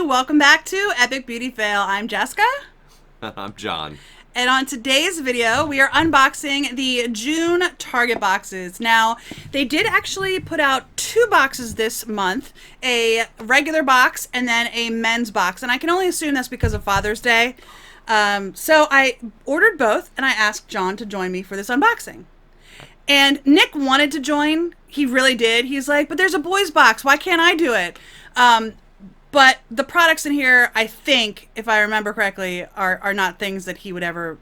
welcome back to Epic Beauty Fail. I'm Jessica. I'm John. And on today's video, we are unboxing the June Target boxes. Now, they did actually put out 2 boxes this month, a regular box and then a men's box. And I can only assume that's because of Father's Day. So I ordered both and I asked John to join me for this unboxing. And Nick wanted to join. He really did. He's like, but there's a boys box. Why can't I do it? But the products in here, I think, if I remember correctly, are not things that he would ever,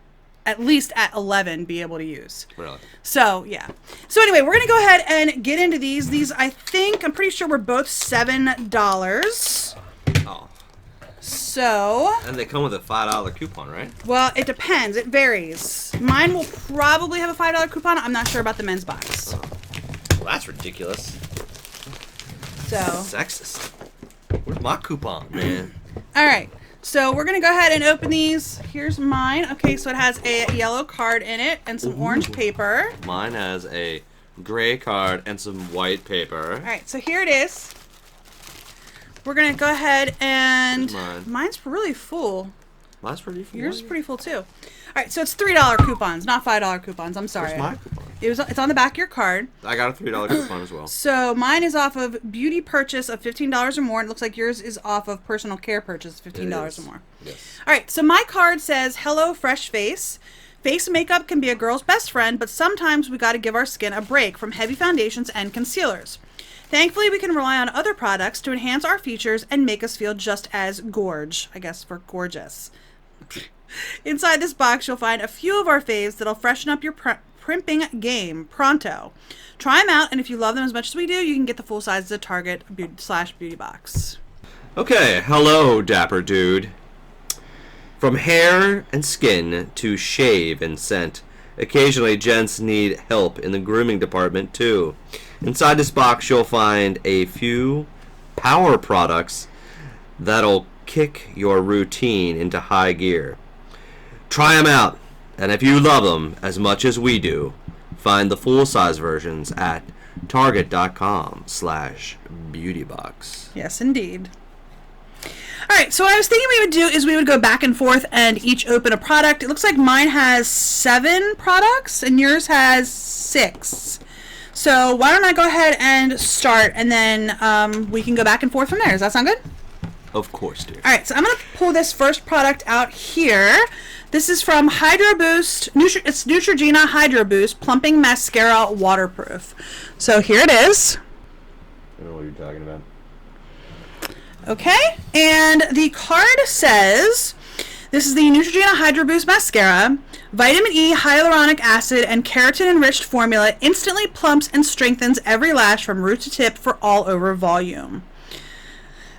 at least at 11, be able to use. Really? So, yeah. So anyway, we're going to go ahead and get into these. These, I'm pretty sure were both $7. Oh. So. And they come with a $5 coupon, right? Well, it depends. It varies. Mine will probably have a $5 coupon. I'm not sure about the men's box. Oh. Well, that's ridiculous. So. Sexist. Where's my coupon, man? All right. So we're going to go ahead and open these. Here's mine. Okay, so it has a yellow card in it and some orange paper. Mine has a gray card and some white paper. All right, so here it is. We're going to go ahead and... Mine's really full. Mine's pretty full. Yours is pretty full, too. All right, so it's $3 coupons, not $5 coupons. I'm sorry. Where's my coupon? It's on the back of your card. I got a $3 coupon as well. So mine is off of beauty purchase of $15 or more. It looks like yours is off of personal care purchase of $15 or more. Yes. All right, so my card says, hello, fresh face. Face makeup can be a girl's best friend, but sometimes we got to give our skin a break from heavy foundations and concealers. Thankfully, we can rely on other products to enhance our features and make us feel just as gorge, I guess for gorgeous. Inside this box, you'll find a few of our faves that'll freshen up your primping game pronto. Try them out, and if you love them as much as we do, you can get the full size of the Target /beauty box. Okay, hello, dapper dude. From hair and skin to shave and scent, occasionally gents need help in the grooming department too. Inside this box, you'll find a few power products that'll kick your routine into high gear. Try them out, and if you love them as much as we do, find the full-size versions at target.com/beautybox. Yes, indeed. All right, so what I was thinking we would do is we would go back and forth and each open a product. It looks like mine has 7 products and yours has 6. So why don't I go ahead and start, and then we can go back and forth from there. Does that sound good? Of course, dear. All right, so I'm going to pull this first product out here. This is from Hydro Boost. It's Neutrogena Hydro Boost Plumping Mascara Waterproof. So here it is. I don't know what you're talking about. Okay, and the card says, this is the Neutrogena Hydro Boost Mascara. Vitamin E, hyaluronic acid, and keratin-enriched formula instantly plumps and strengthens every lash from root to tip for all over volume.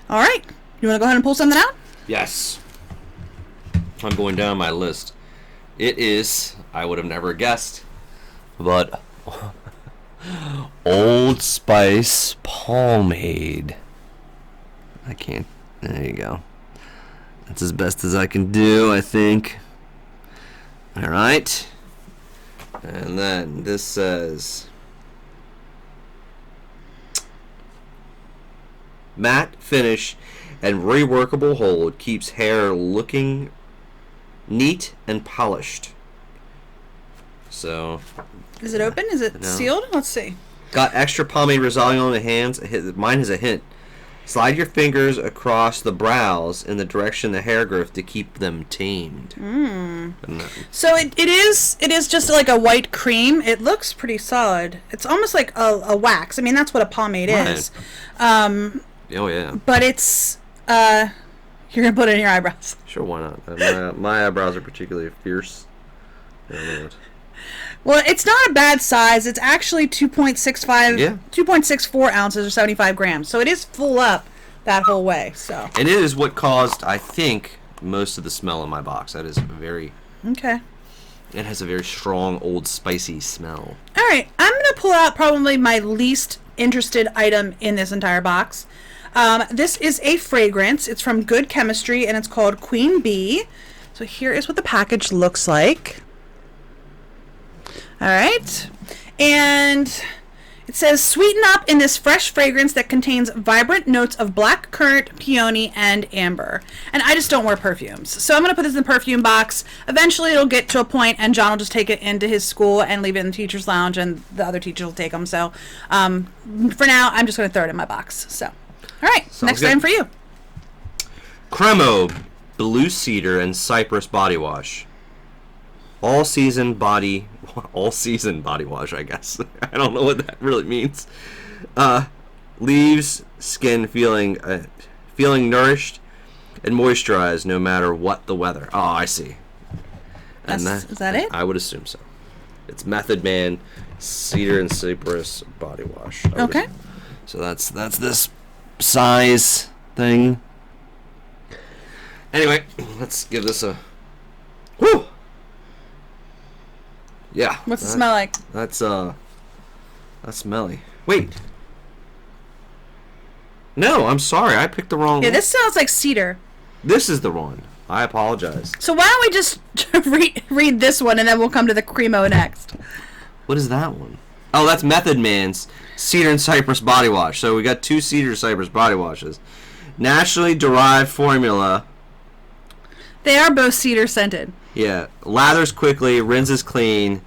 All right, you want to go ahead and pull something out? Yes. I'm going down my list. It is, I would have never guessed, but Old Spice Pomade. I can't, there you go. That's as best as I can do, I think. Alright. And then this says, matte finish and reworkable hold keeps hair looking neat and polished. So, is it open? Is it sealed? Let's see. Got extra pomade residing on the hands. Mine has a hint. Slide your fingers across the brows in the direction of the hair growth to keep them tamed. So it is just like a white cream. It looks pretty solid. It's almost like a wax. I mean, that's what a pomade is. Oh yeah. But it's you're gonna put it in your eyebrows. Sure, why not? My eyebrows are particularly fierce. Well, it's not a bad size. It's actually 2.64 ounces or 75 grams. So it is full up that whole way. So. And it is what caused, I think, most of the smell in my box. That is very. Okay. It has a very strong, old, spicy smell. All right, I'm gonna pull out probably my least interested item in this entire box. This is a fragrance. It's from Good Chemistry, and it's called Queen Bee. So here is what the package looks like. All right, and It says, sweeten up in this fresh fragrance that contains vibrant notes of black currant, peony, and amber. And I just don't wear perfumes. So I'm going to put this in the perfume box. Eventually it'll get to a point and John will just take it into his school and leave it in the teacher's lounge and the other teachers will take them. So for now, I'm just going to throw it in my box. So, all right, Sounds next good. item for you. Cremo Blue Cedar and Cypress Body Wash. All season body wash, I guess. I don't know what that really means. Leaves skin feeling nourished and moisturized no matter what the weather. Oh, I see. Is that it? I would assume so. It's Method Man Cedar and Cypress Body Wash. Okay. So that's this size thing. Anyway, let's give this a whoo. Yeah. What's it smell like? That's smelly. Wait. No, I'm sorry. I picked the wrong one. Yeah, this sounds like cedar. This is the one. I apologize. So why don't we just read this one and then we'll come to the Cremo next. What is that one? Oh, that's Method Man's Cedar and Cypress Body Wash. So we got 2 Cedar Cypress Body Washes. Naturally derived formula. They are both cedar scented. Yeah. Lathers quickly, rinses clean,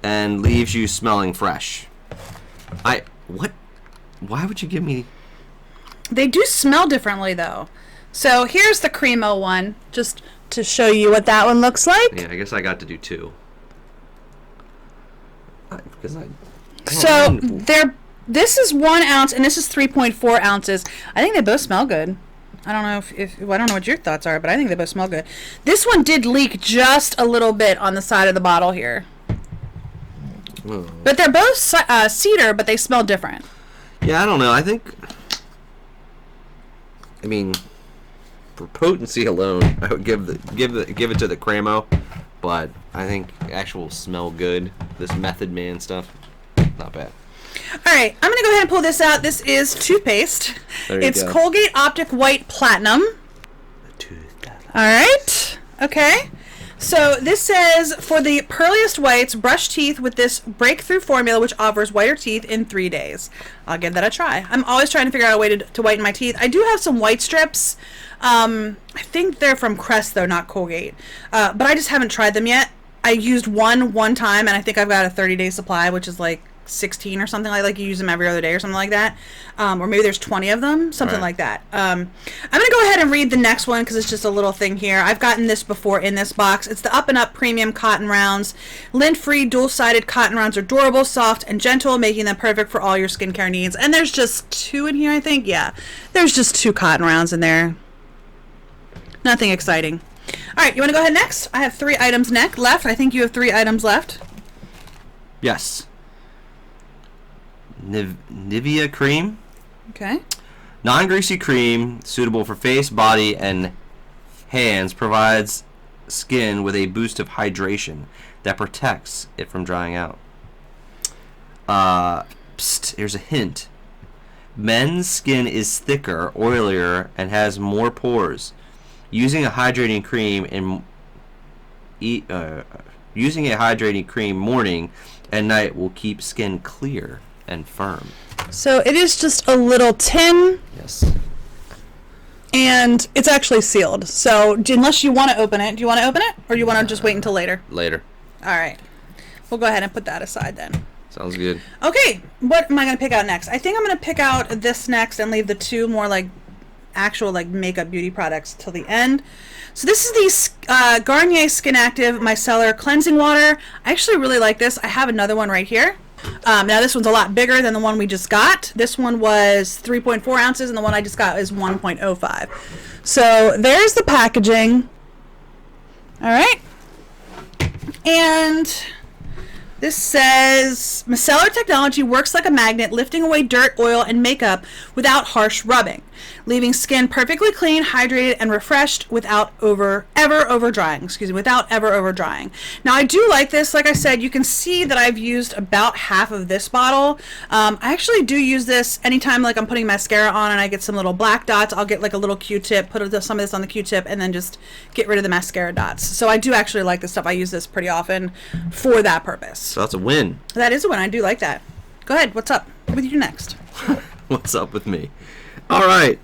and leaves you smelling fresh. What? Why would you give me... They do smell differently, though. So here's the Cremo one, just to show you what that one looks like. Yeah, I guess I got to do 2. So this is 1 ounce, and this is 3.4 ounces. I think they both smell good. I don't know if I don't know what your thoughts are, but I think they both smell good. This one did leak just a little bit on the side of the bottle here. Oh. But they're both cedar, but they smell different. Yeah, I don't know. I mean, for potency alone, I would give it to the Cremo, but I think actual smell good. This Method Man stuff, not bad. All right, I'm gonna go ahead and pull this out. This is toothpaste. It's go. Colgate Optic White Platinum. All right. Okay. So this says, for the pearliest whites, brush teeth with this breakthrough formula which offers whiter teeth in 3 days. I'll give that a try. I'm always trying to figure out a way to whiten my teeth. I do have some white strips. I think they're from Crest, though, not Colgate. But I just haven't tried them yet. I used one time, and I think I've got a 30-day supply, which is like 16 or something like you use them every other day or something like that, or maybe there's 20 of them, something like that. I'm gonna go ahead and read the next one because it's just a little thing here. I've gotten this before in this box. It's the Up and Up Premium Cotton Rounds. Lint-free dual-sided cotton rounds are durable, soft, and gentle, making them perfect for all your skincare needs. And there's just 2 in here, I think. Yeah, there's just 2 cotton rounds in there. Nothing exciting. All right, you want to go ahead next? I have 3 items left. I think you have 3 items left. Yes. Nivea cream. Okay. Non-greasy cream, suitable for face, body, and hands, provides skin with a boost of hydration that protects it from drying out. Here's a hint. Men's skin is thicker, oilier, and has more pores. Using a hydrating cream morning and night will keep skin clear and firm. So it is just a little tin. Yes. And it's actually sealed. So unless you want to open it, do you want to open it? Or do you want to just wait until later? Later. All right. We'll go ahead and put that aside then. Sounds good. Okay. What am I going to pick out next? I think I'm going to pick out this next and leave the 2 more like actual like makeup beauty products till the end. So this is the Garnier Skin Active Micellar Cleansing Water. I actually really like this. I have another one right here. Now this one's a lot bigger than the one we just got. This one was 3.4 ounces and the one I just got is 1.05. So there's the packaging. All right. And this says, micellar technology works like a magnet, lifting away dirt, oil, and makeup without harsh rubbing, leaving skin perfectly clean, hydrated, and refreshed without ever over drying. Now, I do like this. Like I said, you can see that I've used about half of this bottle. I actually do use this anytime like I'm putting mascara on and I get some little black dots. I'll get like a little Q-tip, put some of this on the Q-tip, and then just get rid of the mascara dots. So I do actually like this stuff. I use this pretty often for that purpose. So that's a win. That is a win. I do like that. Go Go ahead. What's up? What do you do next? What's up with me? All right.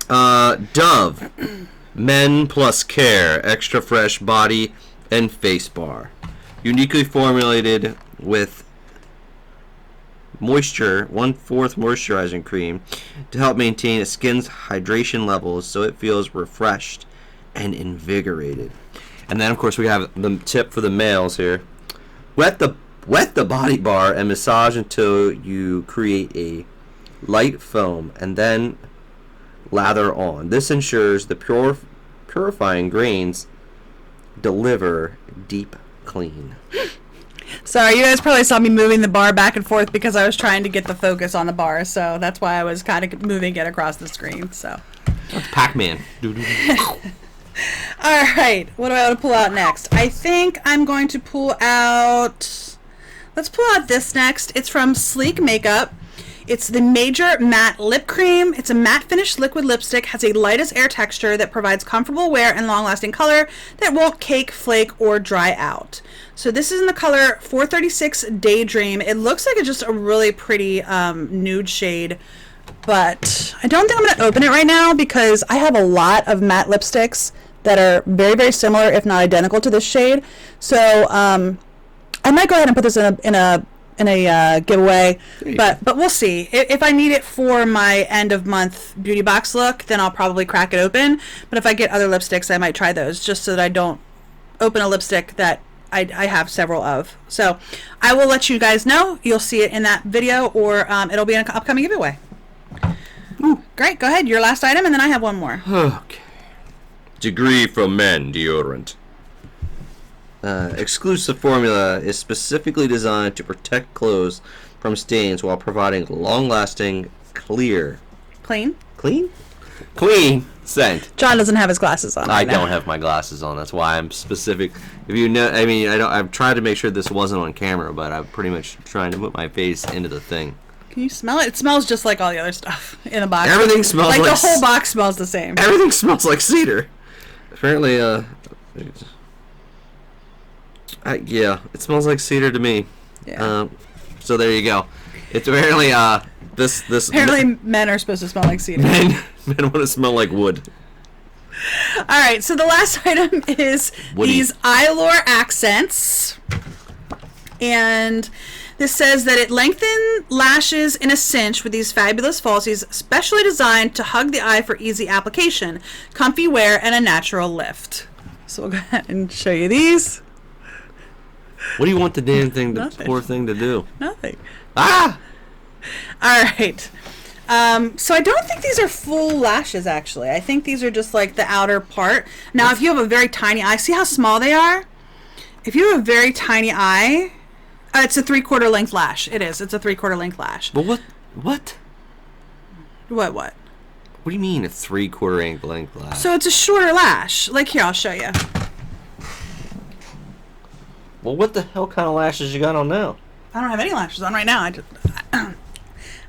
Dove. Men Plus Care. Extra Fresh Body and Face Bar. Uniquely formulated with moisture, 1/4 moisturizing cream to help maintain a skin's hydration levels so it feels refreshed and invigorated. And then, of course, we have the tip for the males here. Wet the body bar and massage until you create a light foam, and then lather on. This ensures the purifying grains deliver deep clean. Sorry, you guys probably saw me moving the bar back and forth because I was trying to get the focus on the bar, so that's why I was kind of moving it across the screen. So, that's Pac-Man. All right, what do I want to pull out next? I think I'm going to pull out. Let's pull out this next. It's from Sleek Makeup. It's the Major Matte Lip Cream. It's a matte finish liquid lipstick, has a light as air texture that provides comfortable wear and long-lasting color that won't cake, flake, or dry out. So this is in the color 436 Daydream. It looks like it's just a really pretty nude shade, but I don't think I'm going to open it right now because I have a lot of matte lipsticks that are very, very similar, if not identical, to this shade. So I might go ahead and put this in a giveaway, but we'll see. If I need it for my end of month beauty box look, then I'll probably crack it open. But if I get other lipsticks, I might try those just so that I don't open a lipstick that I have several of. So I will let you guys know. You'll see it in that video, or it'll be in an upcoming giveaway. Ooh, great. Go ahead. Your last item, and then I have one more. Okay. Degree from Men deodorant. Exclusive formula is specifically designed to protect clothes from stains while providing long-lasting, clean scent. John doesn't have his glasses on. I don't have my glasses on. That's why I'm specific. If you know, I mean, I've tried to make sure this wasn't on camera, but I'm pretty much trying to put my face into the thing. Can you smell it? It smells just like all the other stuff in the box. Everything smells like the whole box smells the same. Everything smells like cedar. Apparently, yeah, it smells like cedar to me. Yeah. So there you go. It's apparently this. Apparently, men are supposed to smell like cedar. Men want to smell like wood. All right. So the last item is these Eyelure accents, and this says that it lengthens lashes in a cinch with these fabulous falsies, specially designed to hug the eye for easy application, comfy wear, and a natural lift. So we'll go ahead and show you these. What do you want the damn thing, poor thing, to do? Nothing. Ah! All right. So I don't think these are full lashes, actually. I think these are just like the outer part. Now, if you have a very tiny eye, see how small they are? If you have a very tiny eye, it's a 3/4 length lash. It is. It's a 3/4 length lash. But what? What? What do you mean a 3/4 length lash? So it's a shorter lash. Like here, I'll show you. Well, what the hell kind of lashes you got on now? I don't have any lashes on right now. I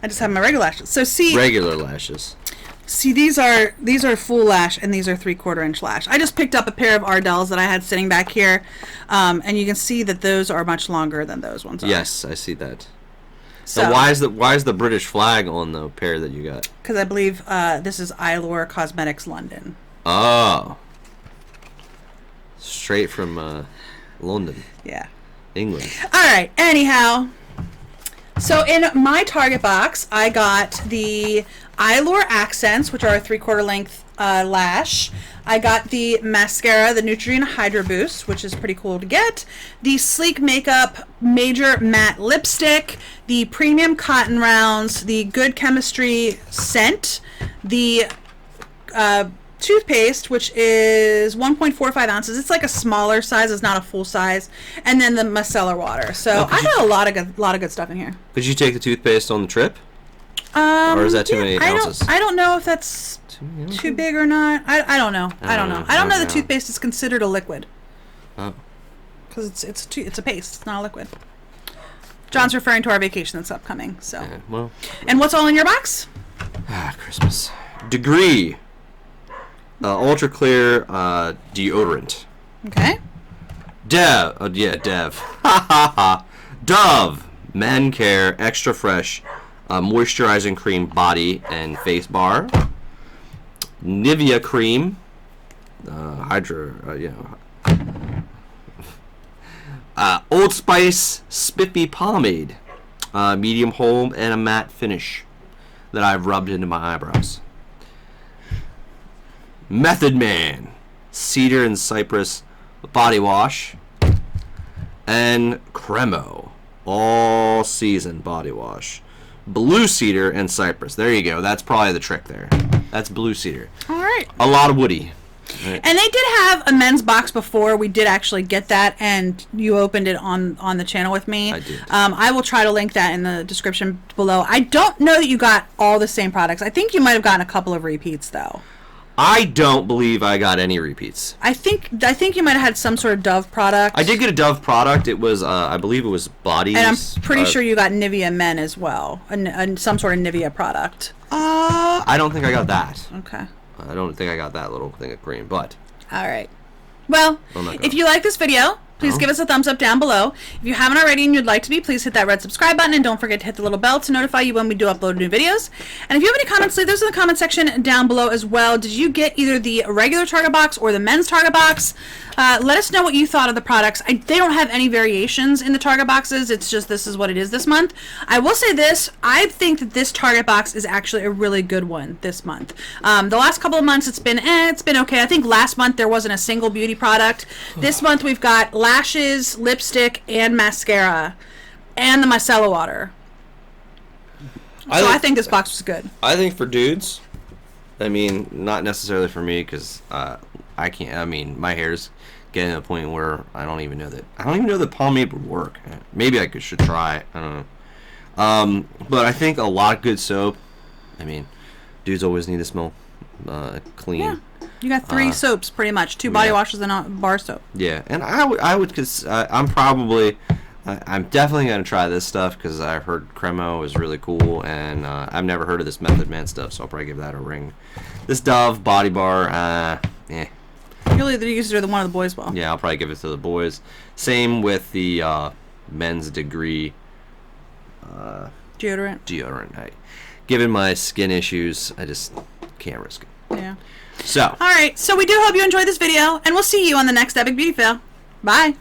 just have my regular lashes. So see, regular lashes. See, these are full lash, and these are 3/4 inch lash. I just picked up a pair of Ardells that I had sitting back here, and you can see that those are much longer than those ones are. Yes, I see that. So why is the British flag on the pair that you got? Because I believe this is Eyelure Cosmetics London. Oh, straight from London. Yeah. England. All right. Anyhow, so in my Target box, I got the Eyelure Accents, which are a 3/4 length lash. I got the mascara, the Neutrogena Hydra Boost, which is pretty cool to get. The Sleek Makeup Major Matte Lipstick, the Premium Cotton Rounds, the Good Chemistry Scent, the toothpaste, which is 1.45 ounces. It's like a smaller size. It's not a full size. And then the micellar water. So I got a lot of good stuff in here. Could you take the toothpaste on the trip? Or is that too many ounces? I don't know if that's too big or not. I don't know. I don't know the toothpaste is considered a liquid. Oh. Because it's a paste. It's not a liquid. John's referring to our vacation that's upcoming. So. Well. And what's all in your box? Christmas. Degree. Ultra clear deodorant. Okay. Dev. Ha ha ha. Dove. Men Care Extra Fresh Moisturizing Cream Body and Face Bar. Nivea Cream. Old Spice Spiffy Pomade. Medium hold and a matte finish that I've rubbed into my eyebrows. Method Man Cedar and Cypress Body Wash. And Cremo All Season Body Wash. Blue Cedar and Cypress. There you go. That's probably the trick there. That's Blue Cedar. All right. A lot of woody. And they did have a men's box before. We did actually get that, and you opened it on the channel with me. I did. I will try to link that in the description below. I don't know that you got all the same products. I think you might have gotten a couple of repeats, though. I don't believe I got any repeats. I think you might have had some sort of Dove product. I did get a Dove product. It was, I believe it was Bodies. And I'm pretty sure you got Nivea Men as well, and some sort of Nivea product. I don't think I got that. Okay. I don't think I got that little thing of cream, but... All right. Well, if you like this video, please give us a thumbs up down below. If you haven't already and you'd like to be, please hit that red subscribe button, and don't forget to hit the little bell to notify you when we do upload new videos. And if you have any comments, leave those in the comment section down below as well. Did you get either the regular Target box or the men's Target box? Let us know what you thought of the products. They don't have any variations in the Target boxes. It's just this is what it is this month. I will say this. I think that this Target box is actually a really good one this month. The last couple of months, it's been okay. I think last month there wasn't a single beauty product. This month we've got lashes, lipstick, and mascara, and the micellar water. I think this box was good. I think for dudes, I mean, not necessarily for me, because I can't. I mean, my hair's getting to the point where I don't even know that pomade would work. Maybe I should try. I don't know. But I think a lot of good soap. I mean, dudes always need to smell clean. Yeah. You got 3 soaps pretty much, 2 body washes and a bar soap. Yeah, and I would cause I'm definitely gonna try this stuff because I've heard Cremo is really cool, and I've never heard of this Method Man stuff, so I'll probably give that a ring. This Dove body bar, You'll either use it or one of the boys will. Yeah, I'll probably give it to the boys. Same with the Men's Degree deodorant. Given my skin issues, I just can't risk it. Yeah. So. All right. So we do hope you enjoyed this video, and we'll see you on the next Epic Beauty Fail. Bye.